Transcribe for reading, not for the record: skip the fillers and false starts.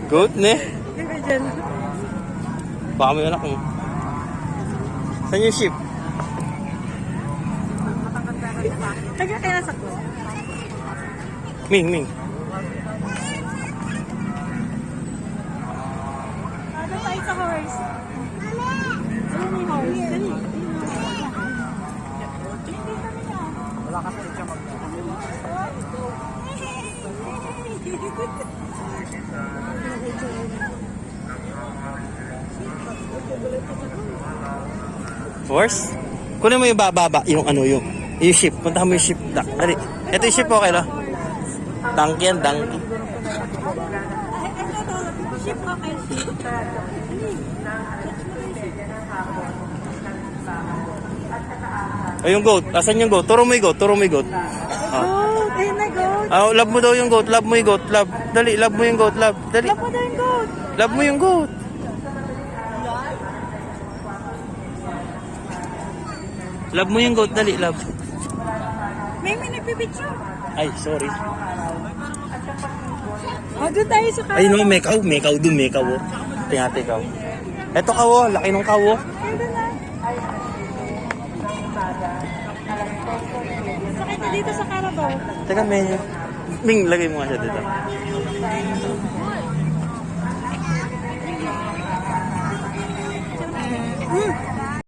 Goat, ne? Hindi dyan. Baka may anak mo. Saan yung sheep? Taga kaya sa ko. Ming, Ming. Ano tayo sa horse? Ano yung horse? Dali. Wala kasi siya mag... Horse? Kunin mo yung bababa, yung ano, yung sheep. Puntahan mo yung sheep. Dali. Ito yung sheep, okay lang. Donkey yan, donkey. Ship ko kayo, ship. Ay, yung goat. Asan yung goat? Turo mo yung goat. Turo mo yung goat. Goat! Ayun na, goat! Love mo daw yung goat. Love mo yung goat. Love. Dali, love mo yung goat. Love. Dali. Love mo daw yung goat! Love mo yung goat. Love mo yung goat. Dali, love. May nagpipicture. Ay, sorry. Oh, doon tayo sa Ay, no, may cow. May cow dun, may cow. Tingate cow. Eto cow, laki ng cow. Ayun na. Sakit na dito sa Carabao. Teka, menu. Ming, lagay mo nga siya dito.